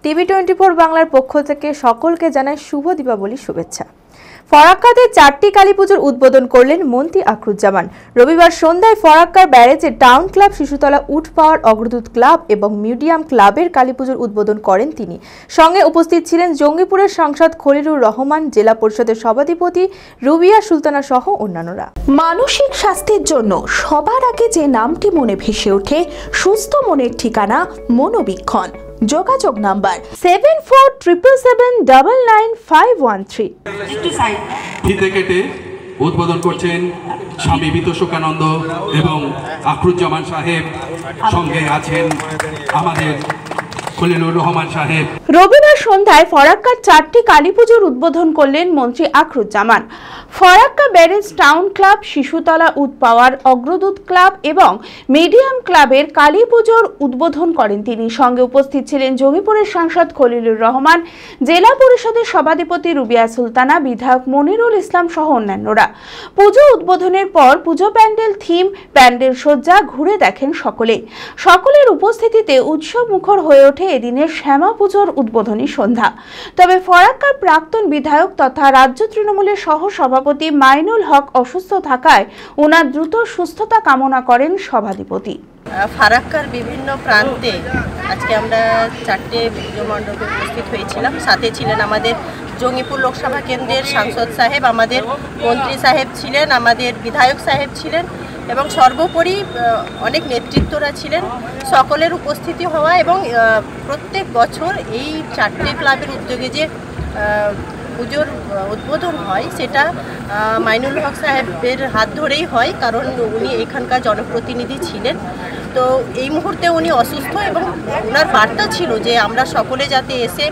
TV24 বাংলার পক্ষ থেকে সকলকে জানাই শুভ দীপাবলি শুভেচ্ছা। ফরাক্কাতে 4টি কালীপুজোর উদ্বোধন করলেন মন্ত্রী আকরুজ্জামান। রবিবার সন্ধ্যায় ফরাক্কার ব্যারেজে town club, Shishutala wood power Agradoot club এবং মিডিয়াম ক্লাবের কালীপুজোর উদ্বোধন করেন তিনি। সঙ্গে উপস্থিত ছিলেন জঙ্গিপুরের সাংসদ খলিলুর রহমান, জেলা পরিষদের সভাধিপতি রুবিয়া সুলতানা সহ অন্যান্যরা। মানসিক স্বাস্থ্যের জন্য সবার আগে যে নামটি মনে ভেসে ওঠে, সুস্থ মনের ঠিকানা মনোবীক্ষণ। যোগাযোগ নাম্বার 7477799513। ফিতে কেটে উদ্বোধন করছেন স্বামী বিতোষকানন্দ এবং আকরুজ্জামান সাহেব, সঙ্গে আছেন আমাদের খলিলুর রহমান সাহেব। রবিবার সন্ধ্যায় ফরাক্কার 4টি কালীপুজোর উদ্বোধন করলেন মন্ত্রী Akhruzzaman. Farakka barrage town club, Shishutala wood power Agradoot club এবং মিডিয়াম ক্লাবের কালীপুজোর উদ্বোধন করেন তিনি। সঙ্গে উপস্থিত ছিলেন জঙ্গিপুরের সাংসদ খলিলুর রহমান, জেলা পরিষদের সভাধিপতি রুবিয়া সুলতানা, বিধায়ক মনিরুল ইসলাম সহ অন্যান্যরা। পুজো উদ্বোধনের পর পুজো প্যান্ডেল থিম, প্যান্ডেল সজ্জা ঘুরে দেখেন সকলের উপস্থিতিতে উৎসব মুখর হয়ে ওঠে এদিনের শ্যামা পুজোর উদ্বোধনী সন্ধ্যা। তবে ফরাক্কার প্রাক্তন বিধায়ক তথা রাজ্য তৃণমূলের সহ সভাপতি মাইনুল হক অসুস্থ থাকায় ওনার দ্রুত সুস্থতা কামনা করেন সভাধিপতি। ফারাক্কার বিভিন্ন প্রান্তে আজকে আমরা 4টে পুজো মণ্ডপে উপস্থিত হয়েছিলাম। সাথে ছিলেন আমাদের জঙ্গিপুর লোকসভা কেন্দ্রের সাংসদ সাহেব, আমাদের মন্ত্রী সাহেব ছিলেন, আমাদের বিধায়ক সাহেব ছিলেন এবং সর্বোপরি অনেক নেতৃত্বরা ছিলেন। সকলের উপস্থিতি হওয়া এবং প্রত্যেক বছর এই 4টে ক্লাবের উদ্যোগে যে পুজোর উদ্বোধন হয় সেটা মাইনুল হক সাহেবের হাত ধরেই হয়, কারণ উনি এখানকার জনপ্রতিনিধি ছিলেন। তো এই মুহূর্তে উনি অসুস্থ এবং ওনার বার্তা ছিল যে আমরা সকলে যাতে এসে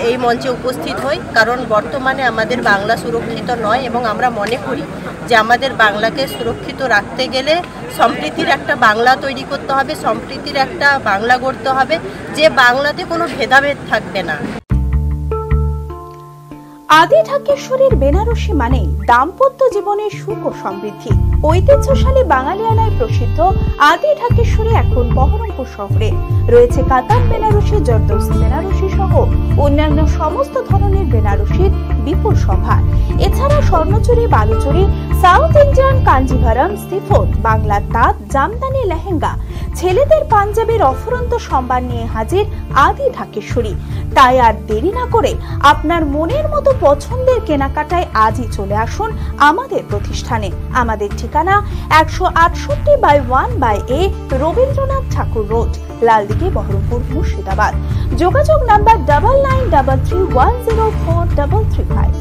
এই মঞ্চে উপস্থিত হই, কারণ বর্তমানে আমাদের বাংলা সুরক্ষিত নয় এবং আমরা মনে করি যে আমাদের বাংলাকে সুরক্ষিত রাখতে গেলে সম্প্রীতির একটা বাংলা তৈরি করতে হবে, সম্প্রীতির একটা বাংলা গড়তে হবে, যে বাংলাতে কোনো ভেদাভেদ থাকবে না। আদি ঢাকেশ্বরীর বেনারসি মানে দাম্পত্য জীবনের সুখ ও সমৃদ্ধি। ঐতিহ্যশালী বাঙালিয়ানায় প্রসিদ্ধ আদি ঢাকেশ্বরী এখন বহরমপুর শহরে রয়েছে। কাতার বেনারসি, জর্দৌসি বেনারসি সহ অন্যান্য সমস্ত ধরনের বেনারসির বিপুল সম্ভার। এছাড়া Swarnachuri, Baluchari, south Indian Kanjivaram, chiffon, বাংলার তাঁত, জামদানি লেহেঙ্গা, ছেলেদের পাঞ্জাবির অফুরন্ত সম্ভার নিয়ে হাজির আদি ঢাকেশ্বরী। তাই আর দেরি না করে আপনার মনের মতো পছন্দের কেনাকাটায় আজই চলে আসুন আমাদের প্রতিষ্ঠানে। আমাদের ঠিকানা 168/1/A রবীন্দ্রনাথ ঠাকুর রোড, লালদিঘি, বহরমপুর, মুর্শিদাবাদ। যোগাযোগ নাম্বার 9933104335।